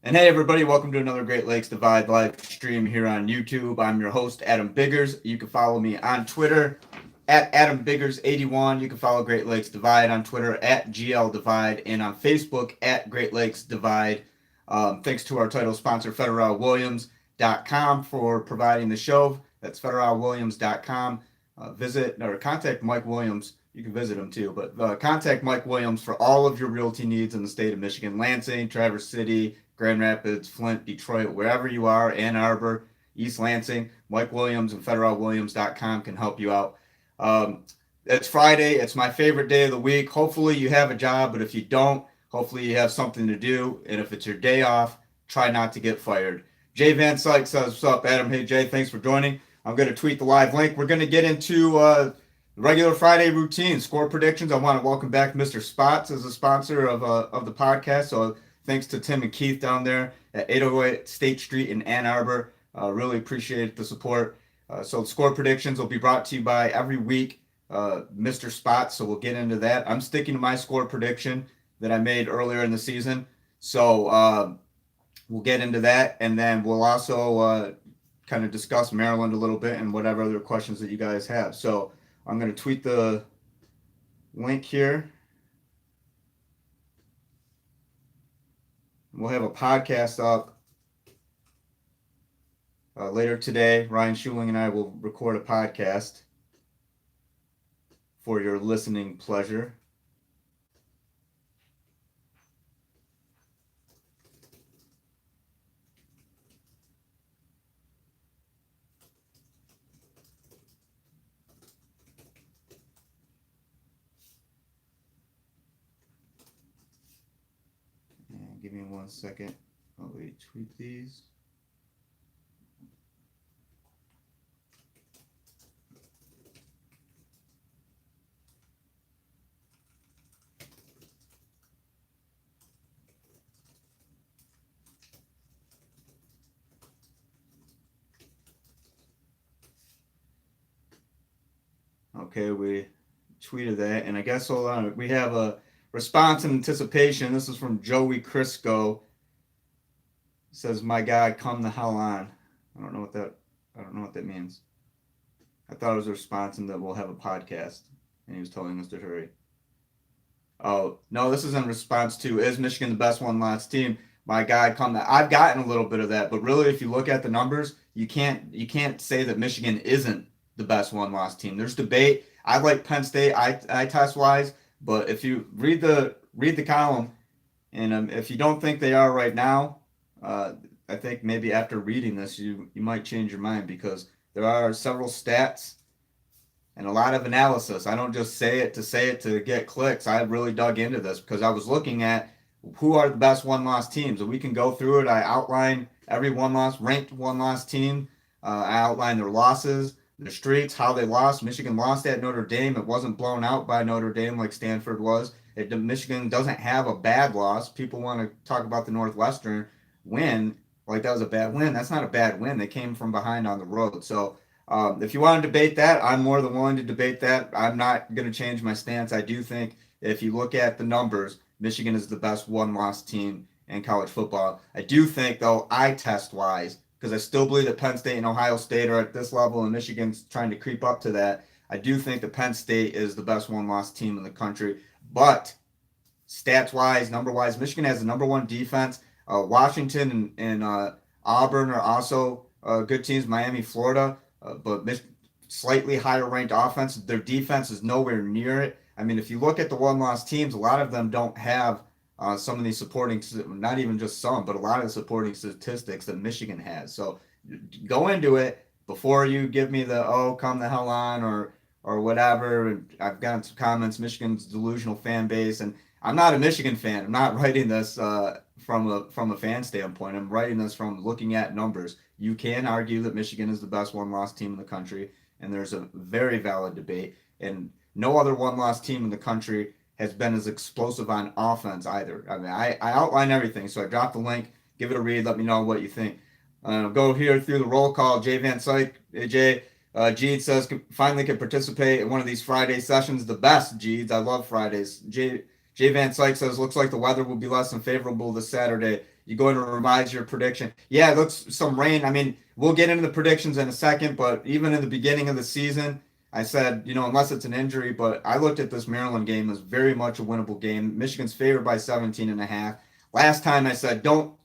And hey, everybody, welcome to another Great Lakes Divide live stream here on YouTube. I'm your host, Adam Biggers. You can follow me on Twitter at AdamBiggers81. You can follow Great Lakes Divide on Twitter at GL Divide and on Facebook at Great Lakes Divide. Thanks to our title sponsor, FederalWilliams.com, for providing the show. That's FederalWilliams.com. Visit or contact Mike Williams. You can visit him too, but contact Mike Williams for all of your realty needs in the state of Michigan, Lansing, Traverse City, Grand Rapids, Flint, Detroit, wherever you are, Ann Arbor, East Lansing. Mike Williams and FederalWilliams.com can help you out. It's Friday. It's my favorite day of the week. Hopefully you have a job, but if you don't, hopefully you have something to do. And if it's your day off, try not to get fired. Jay Van Sykes says, what's up, Adam? Hey, Jay, thanks for joining. I'm going to tweet the live link. We're going to get into the regular Friday routine, score predictions. I want to welcome back Mr. Spots as a sponsor of the podcast. So thanks to Tim and Keith down there at 808 State Street in Ann Arbor. Really appreciate the support. So the score predictions will be brought to you by every week, Mr. Spots. So we'll get into that. I'm sticking to my score prediction that I made earlier in the season. So we'll get into that. And then we'll also kind of discuss Maryland a little bit and whatever other questions that you guys have. So I'm going to tweet the link here. We'll have a podcast up later today. Ryan Schuling and I will record a podcast for your listening pleasure. Give me 1 second while we tweet these. Okay, we tweeted that, and I guess hold on. We have a response and anticipation. This is from Joey Crisco. It says, "My God, come the hell on." I don't know what that means. I thought it was a response and that we'll have a podcast, and he was telling us to hurry. Oh no, this is in response to, is Michigan the best one-loss team? My God, come that. I've gotten a little bit of that, but really, if you look at the numbers, you can't say that Michigan isn't the best one-loss team. There's debate. I like Penn State eye test wise. But if you read the column, and if you don't think they are right now, I think maybe after reading this, you might change your mind, because there are several stats and a lot of analysis. I don't just say it to get clicks. I really dug into this because I was looking at who are the best one-loss teams, and we can go through it. I outline every ranked one-loss team. I outline their losses, their streaks, how they lost. Michigan lost at Notre Dame. It wasn't blown out by Notre Dame like Stanford was. Michigan doesn't have a bad loss. People want to talk about the Northwestern win like that was a bad win. That's not a bad win. They came from behind on the road. So if you want to debate that, I'm more than willing to debate that. I'm not going to change my stance. I do think if you look at the numbers, Michigan is the best one-loss team in college football. I do think, though, eye test-wise, because I still believe that Penn State and Ohio State are at this level and Michigan's trying to creep up to that. I do think that Penn State is the best one-loss team in the country. But stats-wise, number-wise, Michigan has the number one defense. Washington and Auburn are also good teams. Miami, Florida, but slightly higher-ranked offense. Their defense is nowhere near it. I mean, if you look at the one-loss teams, a lot of them don't have some of these supporting, not even just some, but a lot of the supporting statistics that Michigan has. So go into it before you give me the, oh, come the hell on, or whatever. And I've gotten some comments, Michigan's delusional fan base, and I'm not a Michigan fan. I'm not writing this from a fan standpoint. I'm writing this from looking at numbers. You can argue that Michigan is the best one-loss team in the country, and there's a very valid debate. And no other one-loss team in the country has been as explosive on offense either. I mean, I outline everything, so I dropped the link. Give it a read. Let me know what you think. Go here through the roll call. Jay Van Syke, AJ, Jeed says, finally can participate in one of these Friday sessions. The best, Jeeds. I love Fridays. Jay Van Syke says, looks like the weather will be less than favorable this Saturday. You going to revise your prediction? Yeah, it looks some rain. I mean, we'll get into the predictions in a second, but even in the beginning of the season, I said, unless it's an injury, but I looked at this Maryland game as very much a winnable game. Michigan's favored by 17.5. Last time I said, don't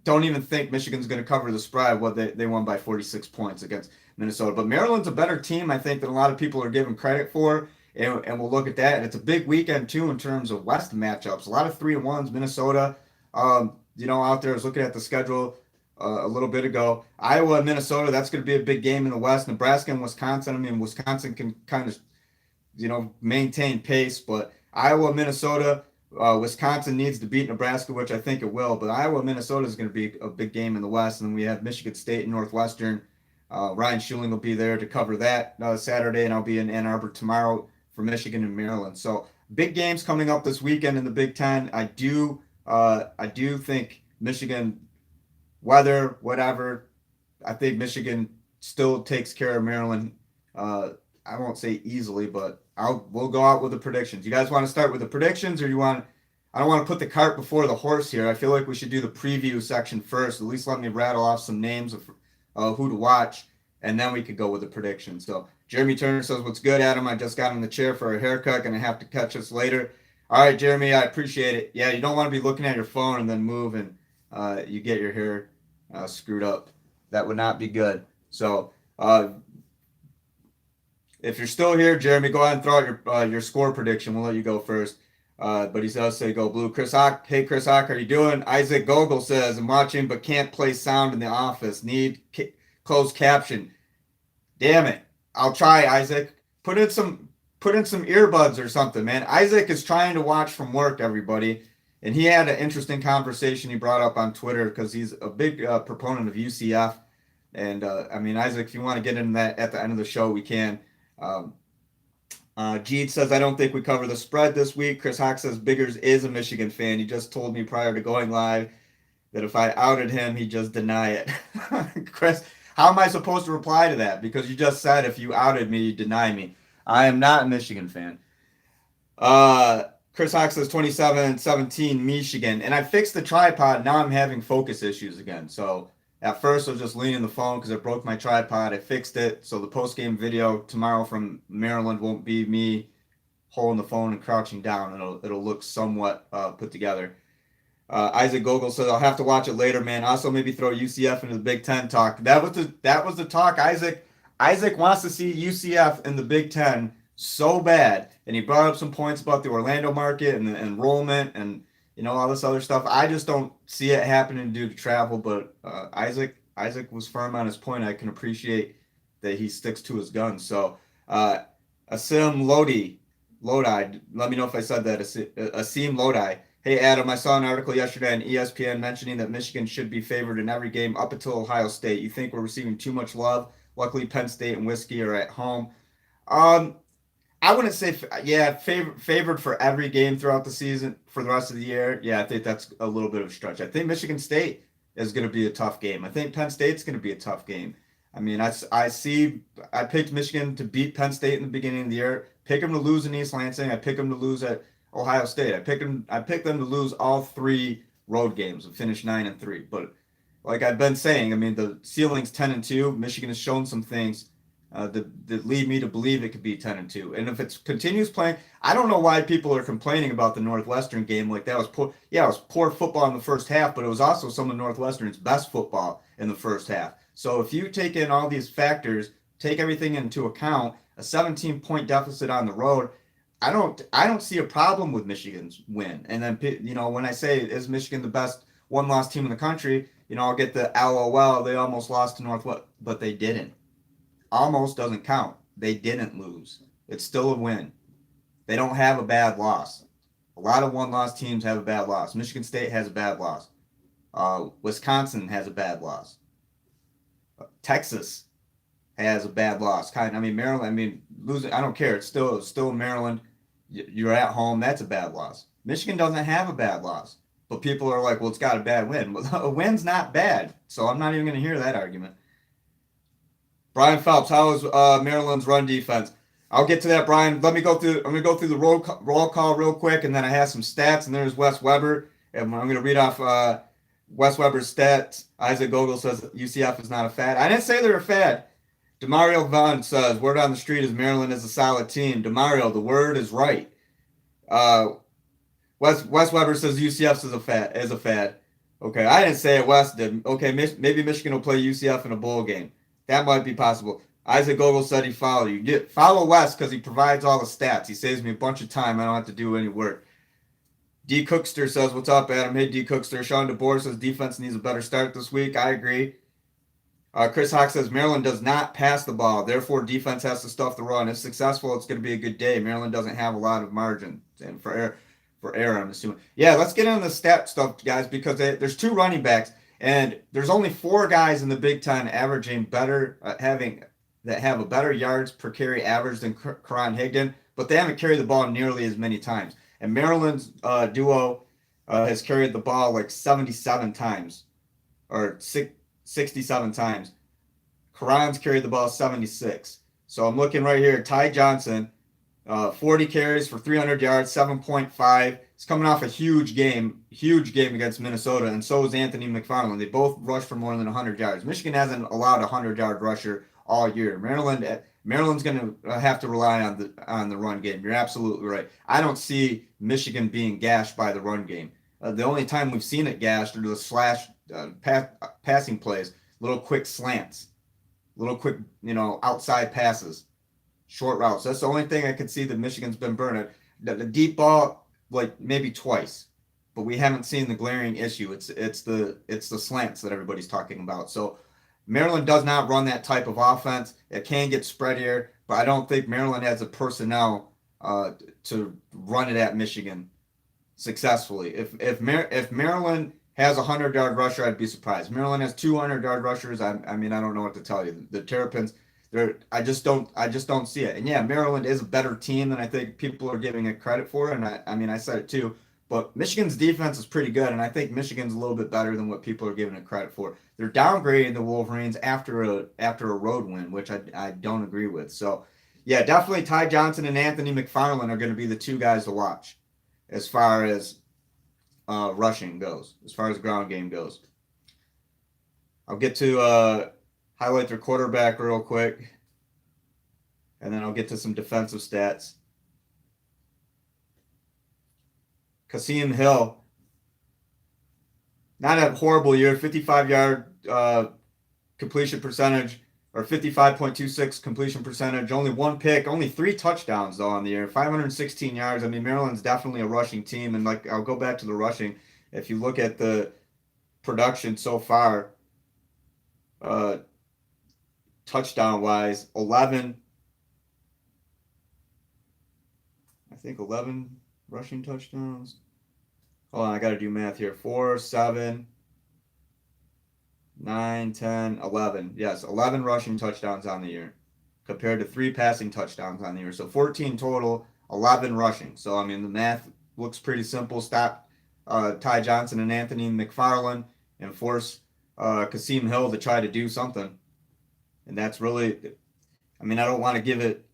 even think Michigan's going to cover the spread. Well, they won by 46 points against Minnesota. But Maryland's a better team, I think, than a lot of people are giving credit for. And we'll look at that. And it's a big weekend, too, in terms of West matchups. A lot of 3-1s. Minnesota, out there, I was looking at the schedule a little bit ago. Iowa, Minnesota, that's going to be a big game in the West. Nebraska and Wisconsin. I mean, Wisconsin can kind of, maintain pace. But Iowa, Minnesota, Wisconsin needs to beat Nebraska, which I think it will. But Iowa, Minnesota is going to be a big game in the West. And then we have Michigan State and Northwestern. Ryan Schuling will be there to cover that Saturday, and I'll be in Ann Arbor tomorrow for Michigan and Maryland. So big games coming up this weekend in the Big Ten. I do think Michigan, weather, whatever, I think Michigan still takes care of Maryland. I won't say easily, but we'll go out with the predictions. You guys want to start with the predictions, or I don't want to put the cart before the horse here. I feel like we should do the preview section first. At least let me rattle off some names of who to watch, and then we could go with the predictions. So Jeremy Turner says, "What's good, Adam? I just got in the chair for a haircut, and I have to catch us later." All right, Jeremy, I appreciate it. Yeah, you don't want to be looking at your phone and then move and you get your hair screwed up. That would not be good. So if you're still here, Jeremy, go ahead and throw out your score prediction. We'll let you go first. But he does say go blue. Chris Hock, hey Chris Hock, how you doing? Isaac Gogol says, I'm watching but can't play sound in the office. Need closed caption. Damn it. I'll try, Isaac. Put in some earbuds or something, man. Isaac is trying to watch from work, everybody. And he had an interesting conversation he brought up on Twitter because he's a big proponent of UCF. And Isaac, if you want to get into that at the end of the show, we can. Jeed says, I don't think we cover the spread this week. Chris Hawk says, Biggers is a Michigan fan. He just told me prior to going live that if I outed him, he'd just deny it. Chris, how am I supposed to reply to that? Because you just said if you outed me, you'd deny me. I am not a Michigan fan. Chris Hawk says 27-17 Michigan. And I fixed the tripod. Now I'm having focus issues again. So at first I was just leaning the phone because I broke my tripod. I fixed it. So the post-game video tomorrow from Maryland won't be me holding the phone and crouching down. It'll look somewhat put together. Isaac Gogol says, I'll have to watch it later, man. Also maybe throw UCF into the Big Ten talk. That was the talk, Isaac. Isaac wants to see UCF in the Big Ten so bad, and he brought up some points about the Orlando market and the enrollment and all this other stuff. I just don't see it happening due to travel. But Isaac was firm on his point. I can appreciate that he sticks to his guns. So Asim Lodi, let me know if I said that. Asim Lodi. Hey Adam, I saw an article yesterday on ESPN mentioning that Michigan should be favored in every game up until Ohio State. You think we're receiving too much love? Luckily, Penn State and Whiskey are at home. I wouldn't say, favored for every game throughout the season for the rest of the year. Yeah, I think that's a little bit of a stretch. I think Michigan State is going to be a tough game. I think Penn State's going to be a tough game. I mean, I picked Michigan to beat Penn State in the beginning of the year. Pick them to lose in East Lansing. I picked them to lose at Ohio State. I picked them to lose all three road games and finish 9-3. But like I've been saying, I mean, the ceiling's 10-2. Michigan has shown some things that lead me to believe it could be 10-2. And if it continues playing, I don't know why people are complaining about the Northwestern game. Like that was poor. Yeah, it was poor football in the first half, but it was also some of Northwestern's best football in the first half. So if you take in all these factors, take everything into account, a 17-point deficit on the road, I don't see a problem with Michigan's win. And then when I say is Michigan the best one-loss team in the country, I'll get the LOL. They almost lost to Northwestern, but they didn't. Almost doesn't count. They didn't lose. It's still a win. They don't have a bad loss. A lot of one-loss teams have a bad loss. Michigan State has a bad loss. Wisconsin has a bad loss. Texas has a bad loss. Maryland. Losing. I don't care. It's still Maryland. You're at home. That's a bad loss. Michigan doesn't have a bad loss. But people are like, well, it's got a bad win. Well, a win's not bad. So I'm not even going to hear that argument. Brian Phelps, how is Maryland's run defense? I'll get to that, Brian. I'm going to go through the roll call real quick, and then I have some stats, and there's Wes Weber. And I'm going to read off Wes Weber's stats. Isaac Gogol says UCF is not a fad. I didn't say they're a fad. Demario Vaughn says, word on the street is Maryland is a solid team. Demario, the word is right. Wes Weber says UCF is a fad. Okay, I didn't say it. Wes did. Okay, maybe Michigan will play UCF in a bowl game. That might be possible. Isaac Gogol said he followed you. Follow Wes because he provides all the stats. He saves me a bunch of time. I don't have to do any work. D. Cookster says, what's up, Adam? Hey, D. Cookster. Sean DeBoer says defense needs a better start this week. I agree. Chris Hawk says Maryland does not pass the ball. Therefore, defense has to stuff the run. If successful, it's going to be a good day. Maryland doesn't have a lot of margin. And for error, I'm assuming. Yeah, let's get into the stat stuff, guys, because there's 2 running backs, and there's only 4 guys in the Big Ten averaging better, that have a better yards per carry average than Karan Higdon, but they haven't carried the ball nearly as many times. And Maryland's duo has carried the ball like 77 times, or 67 times. Karan's carried the ball 76. So I'm looking right here. Ty Johnson, 40 carries for 300 yards, 7.5. He's coming off a huge game against Minnesota, and so is Anthony McFarland. They both rushed for more than 100 yards. Michigan hasn't allowed a 100-yard rusher all year. Maryland's going to have to rely on the run game. You're absolutely right. I don't see Michigan being gashed by the run game. The only time we've seen it gashed are the slash passing plays, little quick slants, little quick outside passes, short routes. That's the only thing I could see that Michigan's been burned at. The deep ball, like maybe twice, but we haven't seen the glaring issue. It's the slants that everybody's talking about. So Maryland does not run that type of offense. It can get spreadier, but I don't think Maryland has the personnel to run it at Michigan successfully. If Maryland has a 100-yard rusher, I'd be surprised. Maryland has 200-yard rushers. I mean, I don't know what to tell you. The Terrapins, I just don't see it. And yeah, Maryland is a better team than I think people are giving it credit for. And I said it too. But Michigan's defense is pretty good, and I think Michigan's a little bit better than what people are giving it credit for. They're downgrading the Wolverines after a road win, which I don't agree with. So, yeah, definitely Ty Johnson and Anthony McFarland are going to be the 2 guys to watch as far as rushing goes, as far as ground game goes. I'll get to highlight their quarterback real quick, and then I'll get to some defensive stats. Kasim Hill, not a horrible year, 55-yard completion percentage, or 55.26 completion percentage, only 1 pick, only 3 touchdowns, though, on the year, 516 yards. I mean, Maryland's definitely a rushing team, and I'll go back to the rushing. If you look at the production so far, touchdown-wise, 11 rushing touchdowns. Hold on, I got to do math here. 4, 7, 9, 10, 11. Yes, 11 rushing touchdowns on the year compared to 3 passing touchdowns on the year. So 14 total, 11 rushing. So, I mean, the math looks pretty simple. Stop Ty Johnson and Anthony McFarland and force Kasim Hill to try to do something. And that's really, I mean, I don't want to give it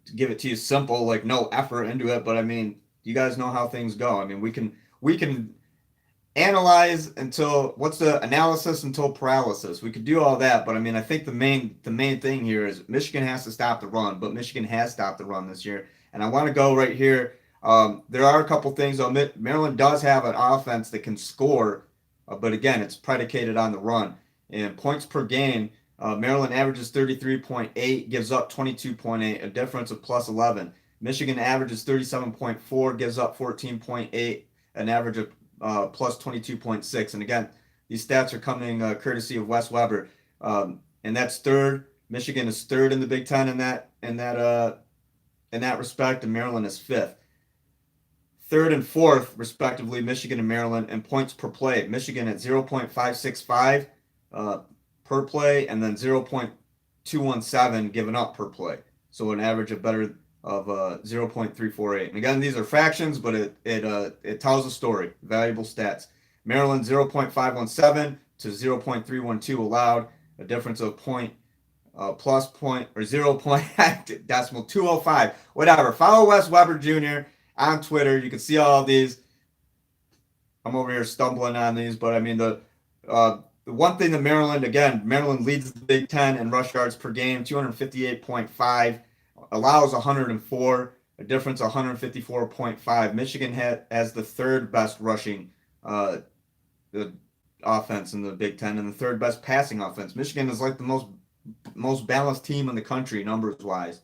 to you simple, like no effort into it, but I mean, you guys know how things go. I mean, we can analyze until analysis until paralysis. We could do all that, but I mean, I think the main thing here is Michigan has to stop the run, but Michigan has stopped the run this year. And I want to go right here. There are a couple things. Maryland does have an offense that can score, but again, it's predicated on the run. And points per game, Maryland averages 33.8, gives up 22.8, a difference of plus 11. Michigan averages 37.4, gives up 14.8, an average of plus 22.6. And again, these stats are coming courtesy of Wes Weber. And that's third. Michigan is third in the Big Ten in that respect, and Maryland is fifth. Third and fourth, respectively, Michigan and Maryland, and points per play. Michigan at 0.565 per play, and then 0.217 given up per play. So an average of 0.348. And again, these are fractions, but it tells a story. Valuable stats. Maryland 0.517 to 0.312 allowed, a difference of decimal 205. Whatever. Follow Wes Weber Jr. on Twitter. You can see all of these. I'm over here stumbling on these, but I mean the The one thing that Maryland leads the Big Ten in rush yards per game, 258.5, allows 104, a difference 154.5. Michigan has the third best rushing the offense in the Big Ten and the third best passing offense. Michigan is like the most balanced team in the country numbers wise,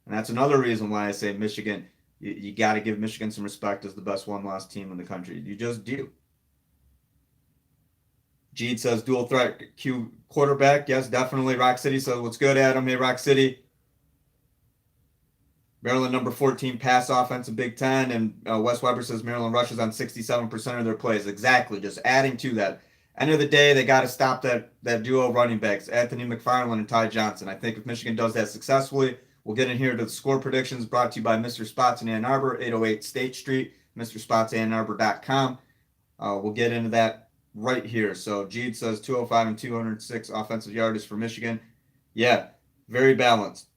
and that's another reason why I say Michigan. You got to give Michigan some respect as the best one-loss team in the country. You just do. Jeed says dual threat Q quarterback. Yes, definitely. Rock City says what's good, Adam. Hey, Rock City. Maryland number 14 pass offense in Big Ten, and Wes Weber says Maryland rushes on 67% of their plays. Exactly. Just adding to that. End of the day, they got to stop that duo of running backs, Anthony McFarland and Ty Johnson. I think if Michigan does that successfully, we'll get in here to the score predictions brought to you by Mr. Spots in Ann Arbor, 808 State Street, MrSpotsAnnArbor.com. We'll get into that right here. So Jeed says 205 and 206 offensive yardage for Michigan. Yeah, very balanced.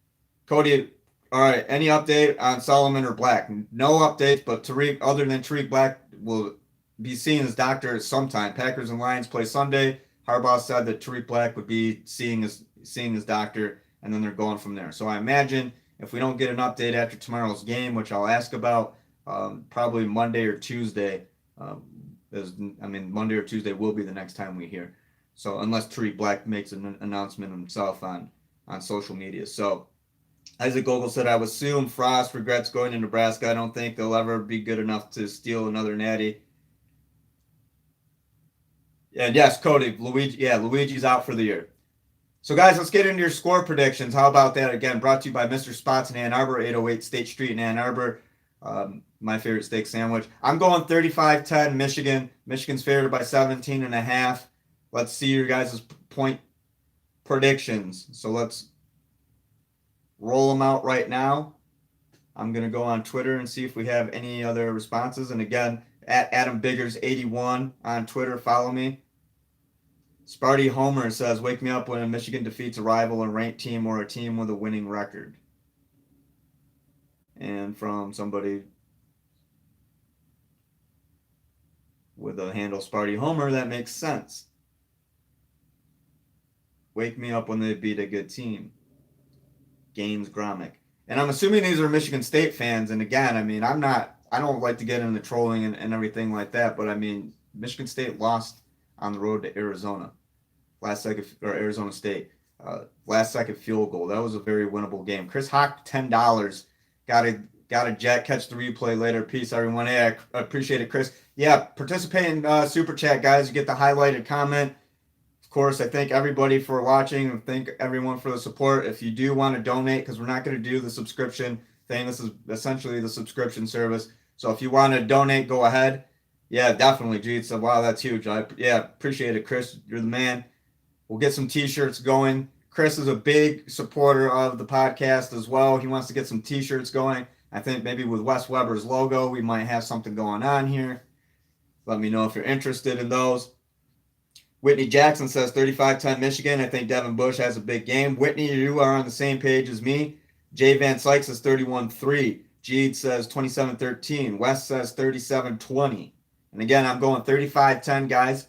Cody, all right, any update on Solomon or Black? No updates, but other than Tariq Black will be seeing his doctor sometime. Packers and Lions play Sunday. Harbaugh said that Tariq Black would be seeing his doctor, and then they're going from there. So I imagine if we don't get an update after tomorrow's game, which I'll ask about, probably Monday or Tuesday. Monday or Tuesday will be the next time we hear. So unless Tariq Black makes an announcement himself on social media. So Isaac Gogol said, I would assume Frost regrets going to Nebraska. I don't think they'll ever be good enough to steal another natty. And yes, Cody, Luigi's out for the year. So, guys, let's get into your score predictions. How about that? Again, brought to you by Mr. Spots in Ann Arbor, 808 State Street in Ann Arbor. My favorite steak sandwich. I'm going 35-10 Michigan. Michigan's favored by 17.5. Let's see your guys' point predictions. So let's roll them out right now. I'm going to go on Twitter and see if we have any other responses. And again, at Adam Biggers81 on Twitter, follow me. Sparty Homer says, wake me up when Michigan defeats a rival and ranked team or a team with a winning record. And from somebody with a handle Sparty Homer, that makes sense. Wake me up when they beat a good team. Gaines Gromick. And I'm assuming these are Michigan State fans. And again, I don't like to get into trolling and everything like that, but Michigan State lost on the road to Arizona. Arizona State. Last second field goal. That was a very winnable game. Chris Hawk, $10. Got a jet. Catch the replay later. Peace, everyone. Hey, I appreciate it, Chris. Yeah, participate in Super Chat, guys. You get the highlighted comment. Of course, I thank everybody for watching and thank everyone for the support. If you do want to donate, because we're not going to do the subscription thing. This is essentially the subscription service. So if you want to donate, go ahead. Yeah, definitely, Gene. So, wow, that's huge. Appreciate it, Chris. You're the man. We'll get some T-shirts going. Chris is a big supporter of the podcast as well. He wants to get some T-shirts going. I think maybe with Wes Weber's logo, we might have something going on here. Let me know if you're interested in those. Whitney Jackson says 35-10 Michigan. I think Devin Bush has a big game. Whitney, you are on the same page as me. Jay Van Sykes says 31-3. Jeed says 27-13. Wes says 37-20. And again, I'm going 35-10, guys.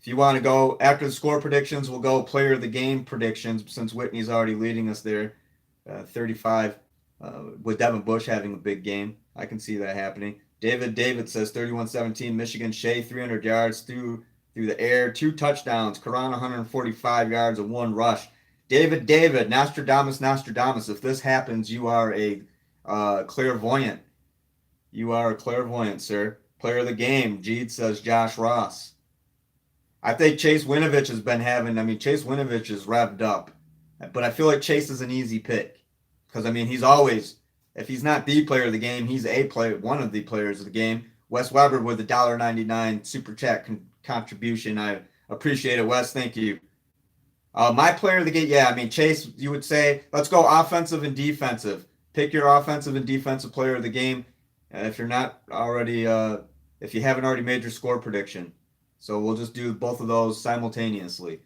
If you want to go after the score predictions, we'll go player of the game predictions since Whitney's already leading us there. 35 with Devin Bush having a big game. I can see that happening. David says 31-17. Michigan. Shea 300 yards through the air. 2 touchdowns. Karan 145 yards and 1 rush. David, Nostradamus. If this happens, you are a clairvoyant. You are a clairvoyant, sir. Player of the game. Jeed says Josh Ross. I think Chase Winovich has been Chase Winovich is revved up. But I feel like Chase is an easy pick. Because, he's always, if he's not the player of the game, he's one of the players of the game. Wes Weber with the $1.99 Super Chat contribution. I appreciate it, Wes. Thank you. My player of the game, Chase, you would say, let's go offensive and defensive. Pick your offensive and defensive player of the game. If you haven't already made your score prediction. So we'll just do both of those simultaneously.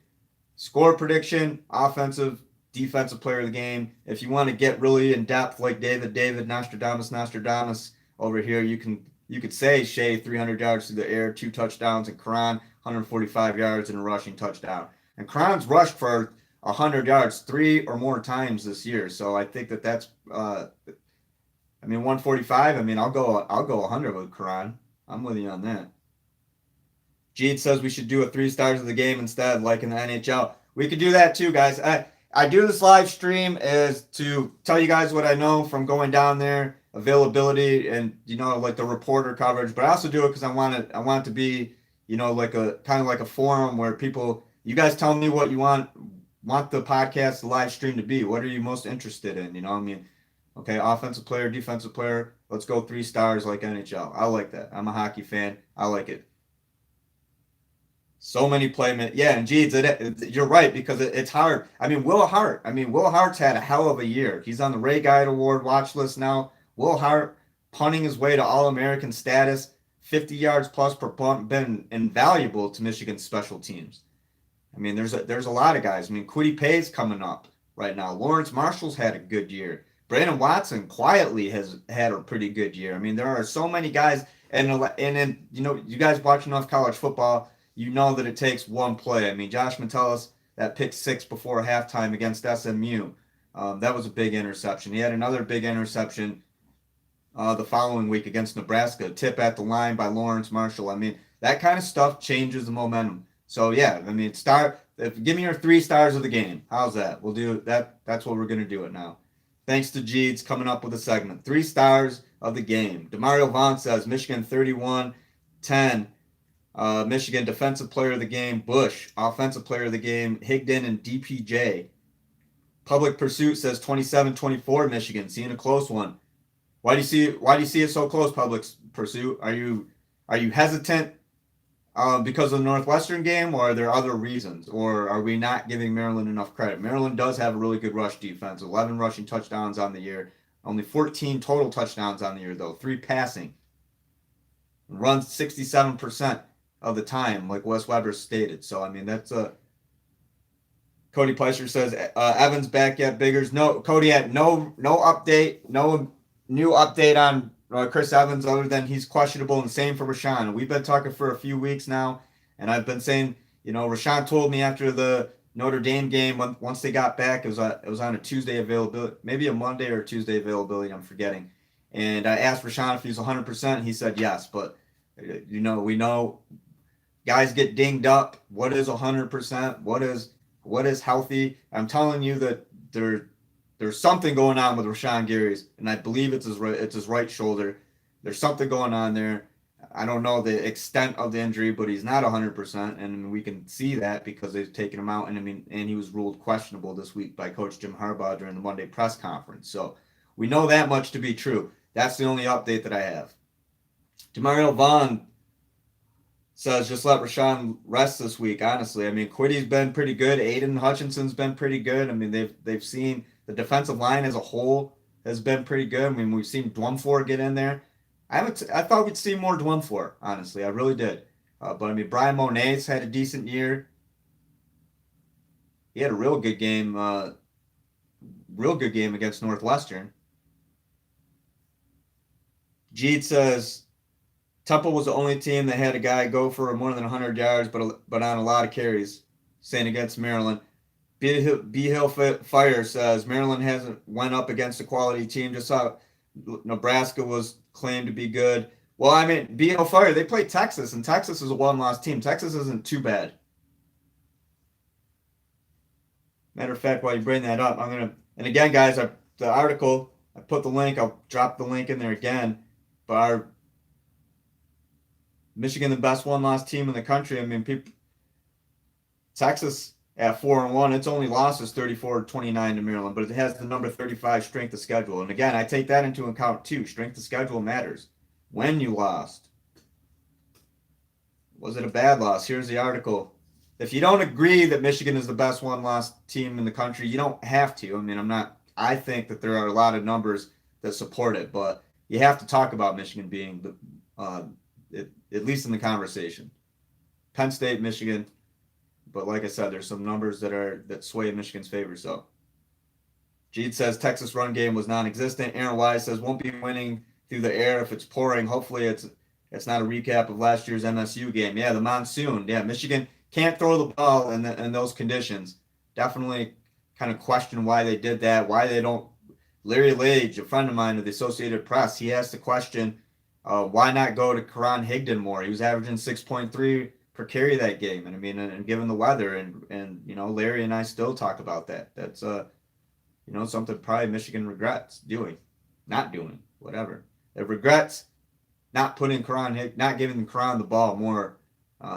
Score prediction, offensive, defensive player of the game. If you want to get really in depth like David, Nostradamus over here, you could say Shea 300 yards through the air, 2 touchdowns, and Karan 145 yards and a rushing touchdown. And Cron's rushed for 100 yards 3 or more times this year. So I think that's 145. I'll go 100 with Cron. I'm with you on that. Jeed says we should do a 3 stars of the game instead, like in the NHL. We could do that too, guys. I do this live stream is to tell you guys what I know from going down there, availability, and like the reporter coverage. But I also do it because I want it to be like a kind of like a forum where you guys tell me what you want the podcast, the live stream to be. What are you most interested in? Okay, offensive player, defensive player. Let's go 3 stars like NHL. I like that. I'm a hockey fan. I like it. So many playmen. Yeah, and geez, you're right because it's hard. Will Hart. Will Hart's had a hell of a year. He's on the Ray Guide Award watch list now. Will Hart punting his way to All-American status, 50 yards plus per punt, been invaluable to Michigan's special teams. There's a lot of guys. Kwity Paye's coming up right now. Lawrence Marshall's had a good year. Brandon Watson quietly has had a pretty good year. There are so many guys, and then you guys watch enough college football. You know that it takes one play. Josh Metellus, that pick 6 before halftime against SMU, that was a big interception. He had another big interception the following week against Nebraska, tip at the line by Lawrence Marshall. That kind of stuff changes the momentum. So yeah, give me your 3 stars of the game. How's that? We'll do that. That's what we're gonna do it now. Thanks to Jeeds coming up with a segment. 3 stars of the game. Demario Vaughn says Michigan 31-10. Michigan defensive player of the game, Bush. Offensive player of the game, Higdon and DPJ. Public Pursuit says 27-24 Michigan, seeing a close one. Why do you see it so close, Public Pursuit? Are you hesitant because of the Northwestern game, or are there other reasons? Or are we not giving Maryland enough credit? Maryland does have a really good rush defense, 11 rushing touchdowns on the year, only 14 total touchdowns on the year, though, 3 passing. Runs 67% of the time, like Wes Weber stated. So, that's a... Cody Pleischer says, Evans back yet, Biggers. No, Cody had no update, no new update on Chris Evans other than he's questionable, and same for Rashan. We've been talking for a few weeks now, and I've been saying, Rashan told me after the Notre Dame game, once they got back, it was on a Tuesday availability, maybe a Monday or Tuesday availability, I'm forgetting. And I asked Rashan if he's 100%. He said yes, but we know guys get dinged up. What is 100%? What is healthy? I'm telling you that there's something going on with Rashan Gary's, and I believe it's his right shoulder. There's something going on there. I don't know the extent of the injury, but he's not 100%, and we can see that because they've taken him out, and he was ruled questionable this week by Coach Jim Harbaugh during the Monday press conference. So we know that much to be true. That's the only update that I have. Demario Vaughn says just let Rashan rest this week. Honestly, Quity's been pretty good. Aiden Hutchinson's been pretty good. They've seen the defensive line as a whole has been pretty good. We've seen Dwumfor get in there. I thought we'd see more Dwumfor. Honestly, I really did. But Brian Monet's had a decent year. He had a real good game against Northwestern. Jeed says Temple was the only team that had a guy go for more than 100 yards, but on a lot of carries, saying against Maryland. B Hill Fire says Maryland hasn't went up against a quality team. Just saw Nebraska was claimed to be good. Well, B Hill Fire, they played Texas, and Texas is a one-loss team. Texas isn't too bad. Matter of fact, while you bring that up, and again, guys, the article, I put the link, I'll drop the link in there again, but our Michigan, the best one-loss team in the country. Texas at 4-1, its only loss is 34-29 to Maryland, but it has the number 35 strength of schedule. And again, I take that into account too. Strength of schedule matters. When you lost, was it a bad loss? Here's the article. If you don't agree that Michigan is the best one-loss team in the country, you don't have to. I think that there are a lot of numbers that support it, but you have to talk about Michigan being at least in the conversation. Penn State, Michigan. But like I said, there's some numbers that sway in Michigan's favor. So, Jeed says Texas run game was non-existent. Aaron Wise says won't be winning through the air if it's pouring. Hopefully it's It's not a recap of last year's MSU game. Yeah, the monsoon. Yeah, Michigan can't throw the ball in those conditions. Definitely kind of question why they did that, why they don't. Larry Lage, a friend of mine of the Associated Press, he asked the question, why not go to Karan Higdon more? He was averaging 6.3 per carry that game. And I mean, and given the weather, and Larry and I still talk about that. That's something probably Michigan regrets not doing, whatever. It regrets not giving Karan the ball more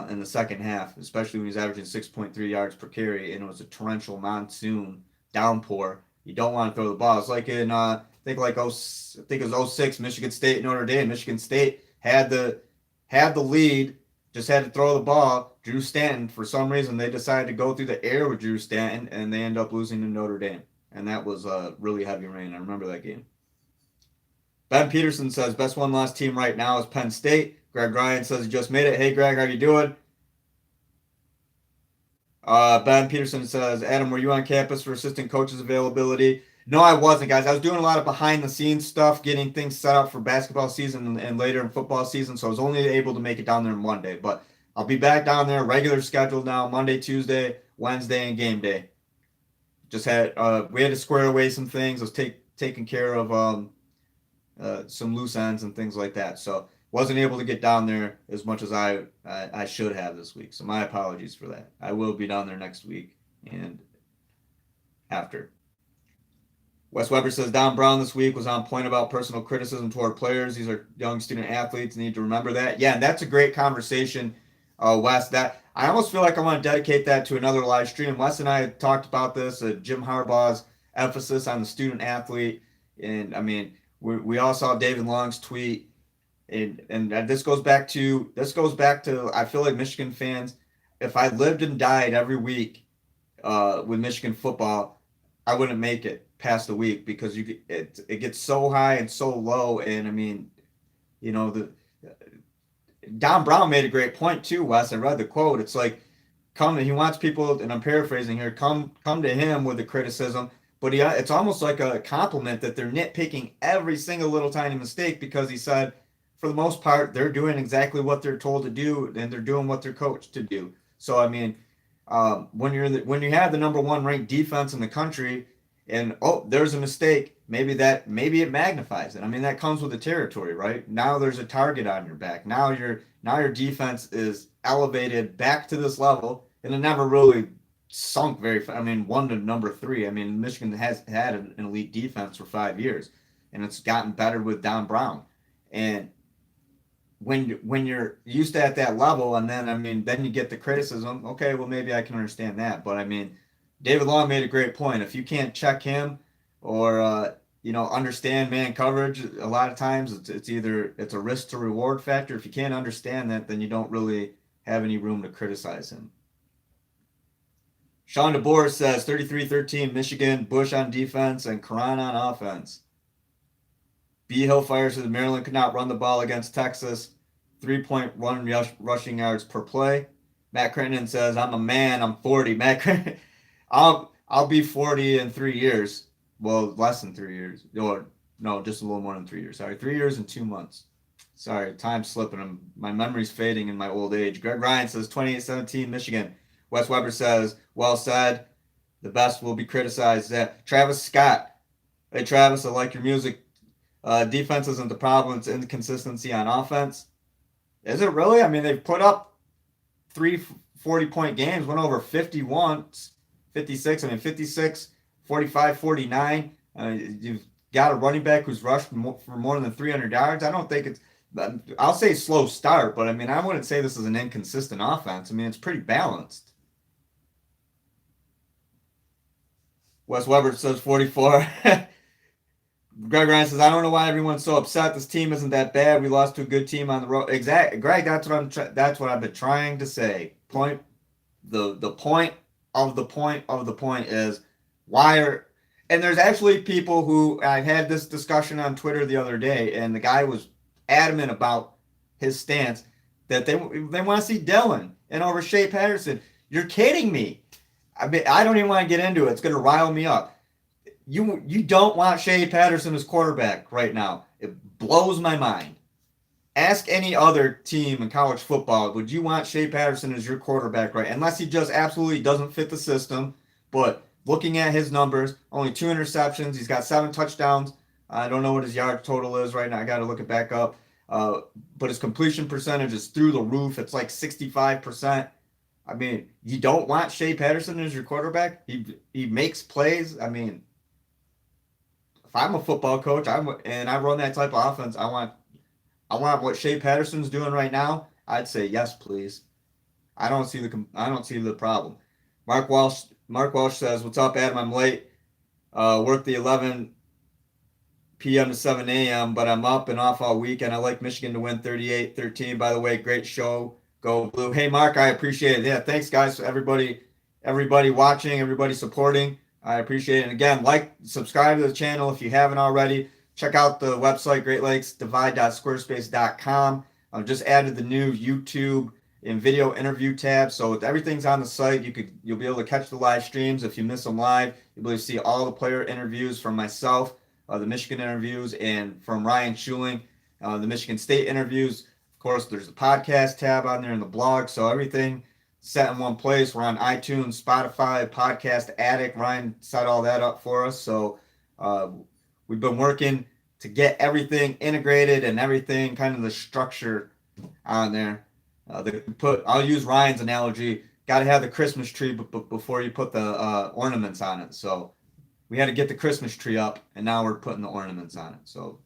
in the second half, especially when he's averaging 6.3 yards per carry, and it was a torrential monsoon downpour. You don't want to throw the ball. It's like in I think it was '06 Michigan State Notre Dame. Michigan State had the lead, just had to throw the ball. Drew Stanton, for some reason, they decided to go through the air with Drew Stanton, and they end up losing to Notre Dame. And that was really heavy rain. I remember that game. Ben Peterson says best one-loss team right now is Penn State. Greg Ryan says he just made it. Hey, Greg, how you doing? Ben Peterson says, Adam, were you on campus for assistant coaches availability? No, I wasn't, guys. I was doing a lot of behind-the-scenes stuff, getting things set up for basketball season and later in football season, so I was only able to make it down there Monday. But I'll be back down there, regular schedule now, Monday, Tuesday, Wednesday, and game day. Just we had to square away some things. I was taking care of some loose ends and things like that. So wasn't able to get down there as much as I should have this week. So my apologies for that. I will be down there next week and after. Wes Weber says Don Brown this week was on point about personal criticism toward players. These are young student athletes. Need to remember that. Yeah, and that's a great conversation, Wes. That I almost feel like I want to dedicate that to another live stream. Wes and I had talked about this. Jim Harbaugh's emphasis on the student athlete, and I mean, we all saw David Long's tweet, and this goes back to I feel like Michigan fans. If I lived and died every week with Michigan football, I wouldn't make it past the week because it gets so high and so low. And I mean, the Don Brown made a great point too, Wes. I read the quote. It's like he wants people, and I'm paraphrasing here, come to him with the criticism, but it's almost like a compliment that they're nitpicking every single little tiny mistake, because he said for the most part they're doing exactly what they're told to do, and they're doing what they're coached to do. So I mean, when you have the number one ranked defense in the country, and there's a mistake, maybe it magnifies it. I mean, that comes with the territory, right? Now there's a target on your back. Now your defense is elevated back to this level, and it never really sunk very fast. I mean, 1 to number 3. I mean, Michigan has had an elite defense for 5 years, and it's gotten better with Don Brown. And when you're used to at that level, and then you get the criticism. Okay, well, maybe I can understand that, but I mean, David Long made a great point. If you can't check him or understand man coverage, a lot of times it's a risk to reward factor. If you can't understand that, then you don't really have any room to criticize him. Sean DeBoer says 33-13 Michigan, Bush on defense and Karan on offense. B. Hillfire says Maryland could not run the ball against Texas. 3.1 rushing yards per play. Matt Crittenden says, I'm a man, I'm 40. Matt Crittenden, I'll be 40 in 3 years. Well, less than 3 years. Or no, just a little more than 3 years. Sorry, 3 years and 2 months. Sorry, time's slipping. My memory's fading in my old age. Greg Ryan says 28-17 Michigan. Wes Weber says, well said. The best will be criticized. Travis Scott. Hey, Travis, I like your music. Defense isn't the problem. It's inconsistency on offense. Is it really? I mean, they've put up 3 40-point games, went over 51, 56. I mean, 56, 45, 49. You've got a running back who's rushed for more than 300 yards. I don't think it's – I'll say slow start, but, I mean, I wouldn't say this is an inconsistent offense. I mean, it's pretty balanced. Wes Weber says 44. Greg Ryan says, I don't know why everyone's so upset. This team isn't that bad. We lost to a good team on the road. Exactly, Greg. That's what I've been trying to say. The point of the point is why are, and there's actually people who, I had this discussion on Twitter the other day, and the guy was adamant about his stance that they want to see Dillon and over Shea Patterson. You're kidding me. I mean, I don't even want to get into it. It's going to rile me up. You don't want Shea Patterson as quarterback right now. It blows my mind. Ask any other team in college football, would you want Shea Patterson as your quarterback, right? Unless he just absolutely doesn't fit the system. But looking at his numbers, only 2 interceptions. He's got 7 touchdowns. I don't know what his yard total is right now. I got to look it back up. But his completion percentage is through the roof. It's like 65%. I mean, you don't want Shea Patterson as your quarterback. He makes plays. I mean, if I'm a football coach, and I run that type of offense, I want what Shea Patterson's doing right now. I'd say yes, please. I don't see the problem. Mark Walsh says, "What's up, Adam? I'm late. Work the 11 p.m. to 7 a.m., but I'm up and off all weekend. I like Michigan to win 38-13. By the way, great show. Go Blue." Hey, Mark, I appreciate it. Yeah, thanks, guys. Everybody watching, everybody supporting. I appreciate it. And again, subscribe to the channel if you haven't already. Check out the website, greatlakesdivide.squarespace.com. I've just added the new YouTube and video interview tab, so everything's on the site. You'll be able to catch the live streams if you miss them live. You'll be able to see all the player interviews from myself, the Michigan interviews, and from Ryan Schuling, the Michigan State interviews. Of course, there's a podcast tab on there in the blog, so everything set in one place. We're on iTunes, Spotify, Podcast Addict. Ryan set all that up for us, so we've been working to get everything integrated and everything kind of the structure on there. I'll use Ryan's analogy. Got to have the Christmas tree before you put the ornaments on it. So we had to get the Christmas tree up, and now we're putting the ornaments on it. So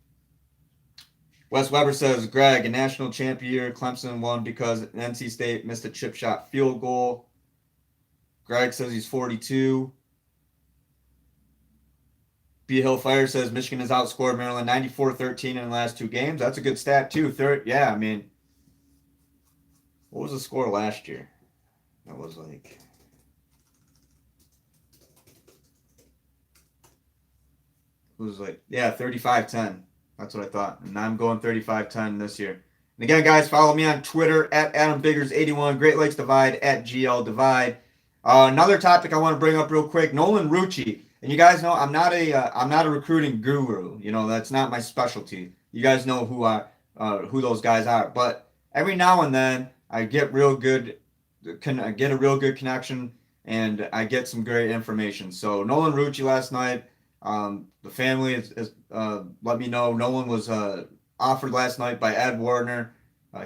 Wes Weber says, Greg, a national champ year. Clemson won because NC State missed a chip shot field goal. Greg says he's 42. B Hill Fire says Michigan has outscored Maryland 94-13 in the last 2 games. That's a good stat, too. Yeah, I mean, what was the score last year? That was like... It was like, yeah, 35-10. That's what I thought. And I'm going 35-10 this year. And again, guys, follow me on Twitter at AdamBiggers81, Great Lakes Divide at GL Divide. Another topic I want to bring up real quick, Nolan Rucci. And you guys know I'm not a recruiting guru. You know, that's not my specialty. You guys know who those guys are. But every now and then I get a real good connection, and I get some great information. So Nolan Rucci last night, the family has let me know Nolan was offered last night by Ed Wardner.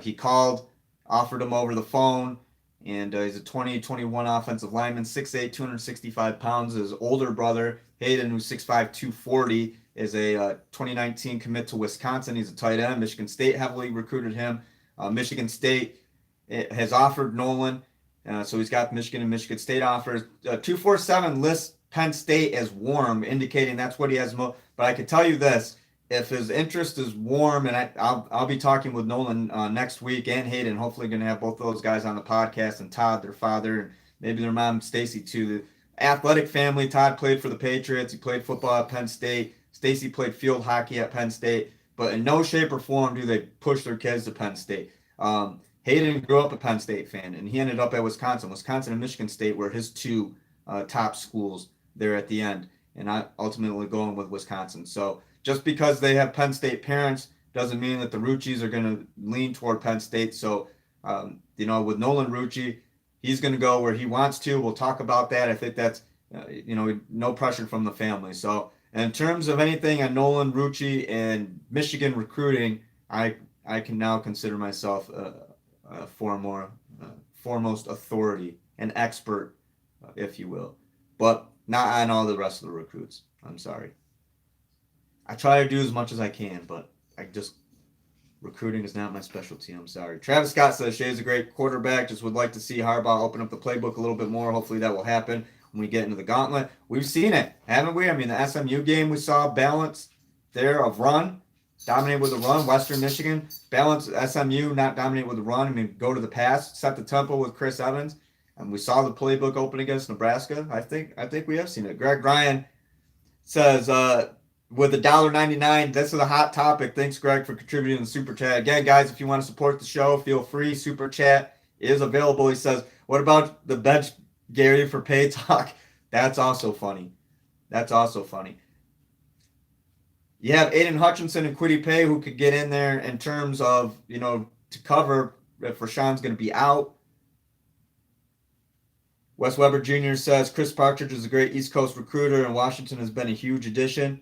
He called, offered him over the phone. And he's a 2021 offensive lineman, 6'8", 265 pounds. His older brother, Hayden, who's 6'5", 240, is a 2019 commit to Wisconsin. He's a tight end. Michigan State heavily recruited him. Michigan State has offered Nolan. So he's got Michigan and Michigan State offers. 247 lists Penn State as warm, indicating that's what he has. But I can tell you this. If his interest is warm, and I'll be talking with Nolan next week and Hayden, hopefully going to have both of those guys on the podcast, and Todd, their father, and maybe their mom, Stacy, too. The athletic family. Todd played for the Patriots. He played football at Penn State. Stacy played field hockey at Penn State. But in no shape or form do they push their kids to Penn State. Hayden grew up a Penn State fan, and he ended up at Wisconsin. Wisconsin and Michigan State were his two top schools there at the end, and I ultimately going with Wisconsin. So just because they have Penn State parents doesn't mean that the Ruccis are going to lean toward Penn State. So, with Nolan Rucci, he's going to go where he wants to. We'll talk about that. I think that's, no pressure from the family. So, in terms of anything on Nolan Rucci and Michigan recruiting, I can now consider myself a foremost authority, an expert, if you will. But not on all the rest of the recruits. I'm sorry. I try to do as much as I can, but recruiting is not my specialty. I'm sorry. Travis Scott says Shea's a great quarterback. Just would like to see Harbaugh open up the playbook a little bit more. Hopefully that will happen when we get into the gauntlet. We've seen it, haven't we? I mean, the SMU game, we saw balance there of run, dominate with the run. Western Michigan, balance SMU, not dominate with the run. I mean, go to the pass, set the tempo with Chris Evans. And we saw the playbook open against Nebraska. I think we have seen it. Greg Ryan says, with $1.99, this is a hot topic. Thanks, Greg, for contributing to the Super Chat. Again, guys, if you want to support the show, feel free. Super Chat is available. He says, what about the bench Gary for pay talk? That's also funny. You have Aiden Hutchinson and Kwity Paye who could get in there in terms of, to cover if Rashawn's going to be out. Wes Weber Jr. says Chris Partridge is a great East Coast recruiter and Washington has been a huge addition.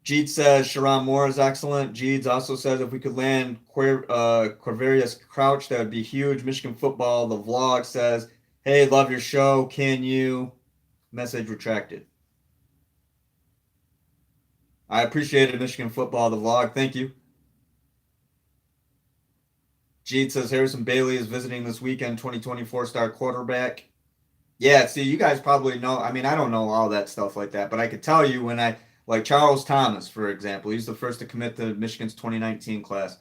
Jeed says Sharon Moore is excellent. Jeeds also says if we could land Quaverius Crouch, that would be huge. Michigan football, the vlog says, hey, love your show. Can you? Message retracted. I appreciated Michigan football, the vlog. Thank you. Jeed says Harrison Bailey is visiting this weekend, 2024 star quarterback. Yeah, see, you guys probably know. I mean, I don't know all that stuff like that, but I could tell you like Charles Thomas, for example, he's the first to commit to Michigan's 2019 class.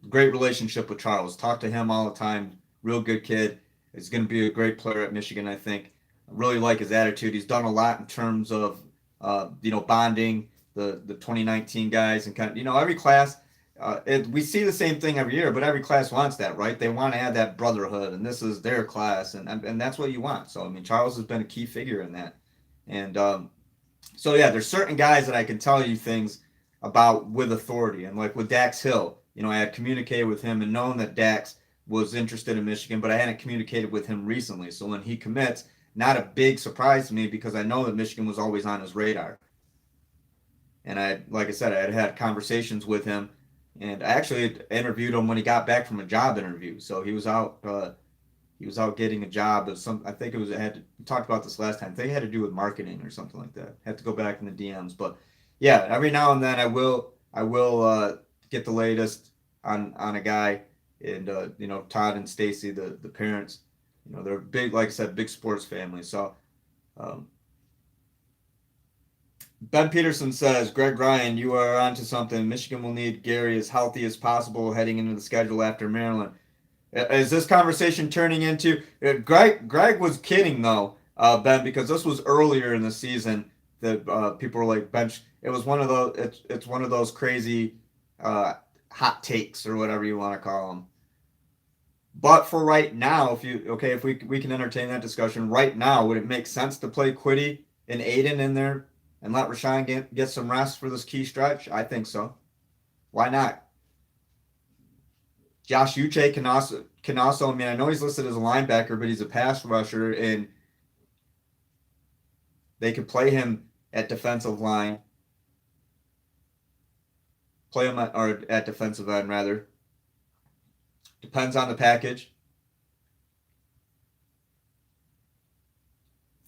Great relationship with Charles. Talk to him all the time. Real good kid. He's going to be a great player at Michigan, I think. I really like his attitude. He's done a lot in terms of, bonding the 2019 guys and kind of, every class. We see the same thing every year, but every class wants that, right? They want to add that brotherhood, and this is their class, and that's what you want. So, I mean, Charles has been a key figure in that. And so, yeah, there's certain guys that I can tell you things about with authority. And like with Dax Hill, I had communicated with him and known that Dax was interested in Michigan, but I hadn't communicated with him recently. So when he commits, not a big surprise to me because I know that Michigan was always on his radar. And like I said, I had conversations with him, and I actually interviewed him when he got back from a job interview. So he was out getting a job of some. I think we talked about this last time. I think it had to do with marketing or something like that. Had to go back in the DMs, but yeah, every now and then I will get the latest on a guy, and Todd and Stacy, the parents. They're big, like I said, big sports family. So Ben Peterson says, Greg Ryan, you are onto something. Michigan will need Gary as healthy as possible heading into the schedule after Maryland. Is this conversation turning into Greg was kidding though, Ben, because this was earlier in the season that people were like bench. It was one of those. It's one of those crazy hot takes or whatever you want to call them. But for right now, if we can entertain that discussion right now, would it make sense to play Kwity and Aiden in there and let Rashan get some rest for this key stretch? I think so. Why not? Josh Uche can also. I mean, I know he's listed as a linebacker, but he's a pass rusher, and they could play him at defensive line. Play him at defensive end rather. Depends on the package.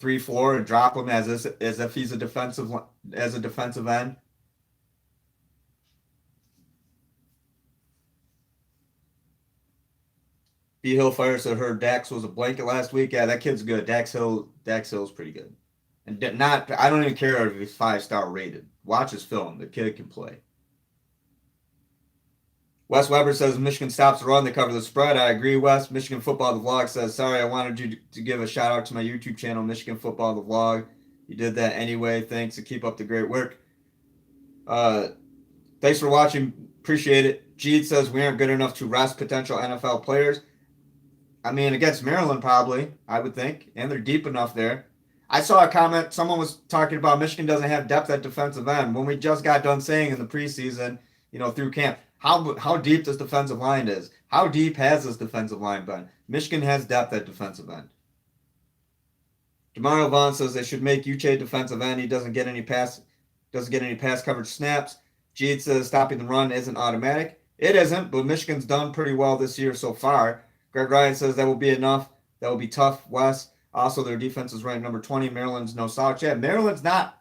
3-4 and drop him as if he's a defensive end. B Hill Fire said heard Dax was a blanket last week. Yeah, that kid's good. Dax Hill's pretty good. And I don't even care if he's 5-star rated. Watch his film. The kid can play. Wes Weber says Michigan stops the run, they cover the spread. I agree, Wes. Michigan Football, the vlog says, sorry, I wanted you to give a shout out to my YouTube channel, Michigan Football, the vlog. You did that anyway. Thanks, and keep up the great work. Thanks for watching. Appreciate it. Jeed says we aren't good enough to rest potential NFL players. I mean, against Maryland, probably, I would think. And they're deep enough there. I saw a comment. Someone was talking about Michigan doesn't have depth at defensive end. When we just got done saying in the preseason, through camp, how deep this defensive line is. How deep has this defensive line been? Michigan has depth at defensive end. Demario Vaughn says they should make Uche defensive end. He doesn't get any pass coverage snaps. Jeed says stopping the run isn't automatic. It isn't, but Michigan's done pretty well this year so far. Greg Ryan says that will be enough. That will be tough, Wes. Also, their defense is ranked number 20. Maryland's no slouch. Yeah, Maryland's not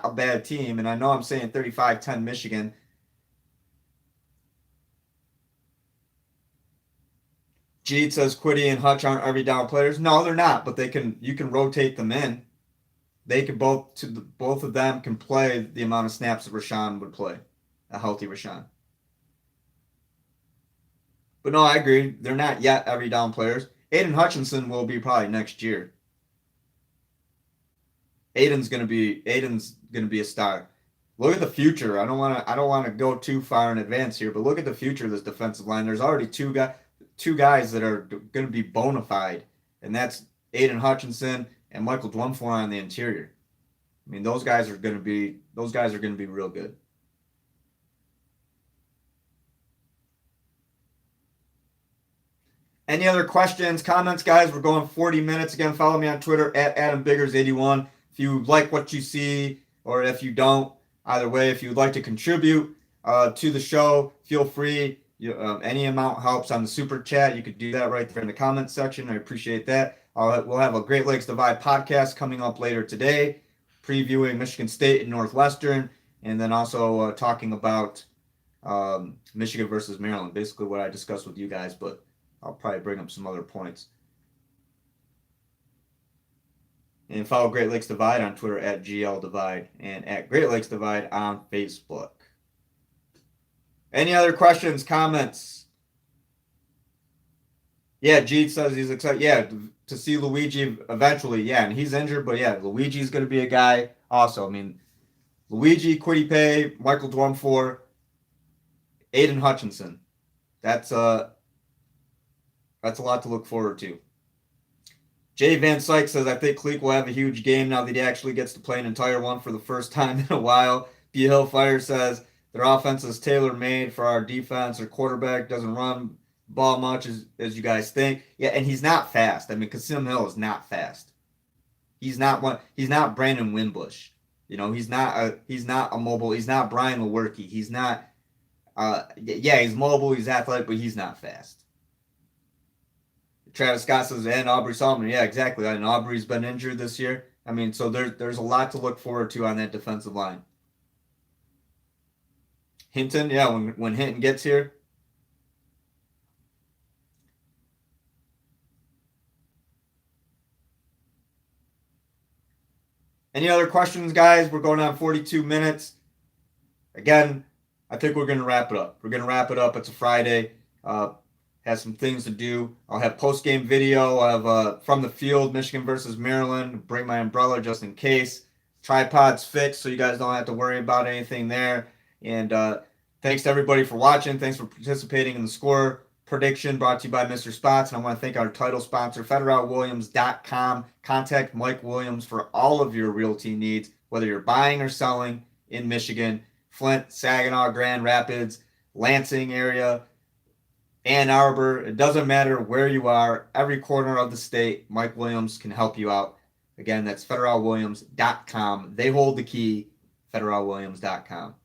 a bad team, and I know I'm saying 35-10 Michigan. Jeed says Kwity and Hutch aren't every down players. No, they're not, but you can rotate them in. They can both of them can play the amount of snaps that Rashan would play, a healthy Rashan. But no, I agree. They're not yet every down players. Aiden Hutchinson will be probably next year. Aiden's gonna be a star. Look at the future. I don't want to go too far in advance here, but look at the future of this defensive line. There's already two guys that are going to be bona fide, and that's Aiden Hutchinson and Michael Dwumfor on the interior. I mean, those guys are going to be real good. Any other questions, comments, guys? We're going 40 minutes. Again, follow me on Twitter at AdamBiggers81. If you like what you see, or if you don't, either way, if you'd like to contribute to the show, feel free. Any amount helps on the super chat. You could do that right there in the comments section. I appreciate that. We'll have a Great Lakes Divide podcast coming up later today, previewing Michigan State and Northwestern, and then also talking about Michigan versus Maryland, basically what I discussed with you guys, but I'll probably bring up some other points. And follow Great Lakes Divide on Twitter at GL Divide and at Great Lakes Divide on Facebook. Any other questions, comments? Yeah, Jeet says he's excited. Yeah, to see Luigi eventually. Yeah, and he's injured, but yeah, Luigi's going to be a guy also. I mean, Luigi, Kwity Paye, Michael Dwumfor, Aiden Hutchinson. That's a lot to look forward to. Jay Van Syke says, I think Cleek will have a huge game now that he actually gets to play an entire one for the first time in a while. B. Hillfire says, their offense is tailor-made for our defense. Their quarterback doesn't run ball much as you guys think. Yeah, and he's not fast. I mean, Kasim Hill is not fast. He's not Brandon Wimbush. You know, he's not a mobile. He's not Brian Lewerke. He's not. He's mobile. He's athletic, but he's not fast. Travis Scott says, and Aubrey Solomon. Yeah, exactly. And Aubrey's been injured this year. I mean, so there's a lot to look forward to on that defensive line. Hinton, yeah, when Hinton gets here. Any other questions, guys? We're going on 42 minutes. Again, I think we're going to wrap it up. It's a Friday. Has some things to do. I'll have post-game video of from the field, Michigan versus Maryland. Bring my umbrella just in case. Tripod's fixed, so you guys don't have to worry about anything there. And thanks to everybody for watching. Thanks for participating in the score prediction brought to you by Mr. Spots. And I want to thank our title sponsor, FederalWilliams.com. Contact Mike Williams for all of your realty needs, whether you're buying or selling in Michigan, Flint, Saginaw, Grand Rapids, Lansing area, Ann Arbor. It doesn't matter where you are. Every corner of the state, Mike Williams can help you out. Again, that's FederalWilliams.com. They hold the key, FederalWilliams.com.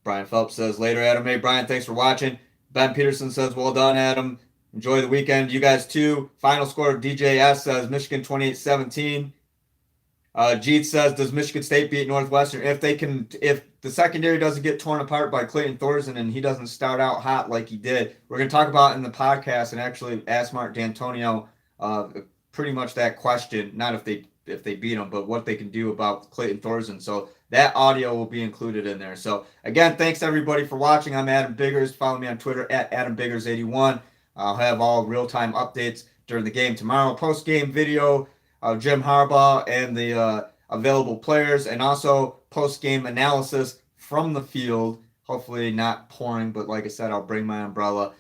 Brian Phelps says, later, Adam. Hey, Brian, thanks for watching. Ben Peterson says, well done, Adam. Enjoy the weekend. You guys, too. Final score of DJS says Michigan 28-17. Jeet says, does Michigan State beat Northwestern? If the secondary doesn't get torn apart by Clayton Thorson and he doesn't start out hot like he did, we're going to talk about in the podcast and actually ask Mark D'Antonio pretty much that question. Not if they beat him, but what they can do about Clayton Thorson. So that audio will be included in there. So again, thanks everybody for watching. I'm Adam Biggers. Follow me on Twitter at AdamBiggers81. I'll have all real-time updates during the game tomorrow. Post-game video of Jim Harbaugh and the available players, and also post-game analysis from the field. Hopefully not pouring, but like I said, I'll bring my umbrella.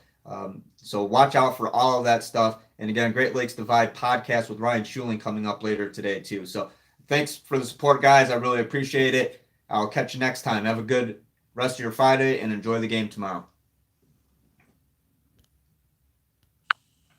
So watch out for all of that stuff. And again, Great Lakes Divide podcast with Ryan Schuling coming up later today too. So thanks for the support, guys. I really appreciate it. I'll catch you next time. Have a good rest of your Friday and enjoy the game tomorrow.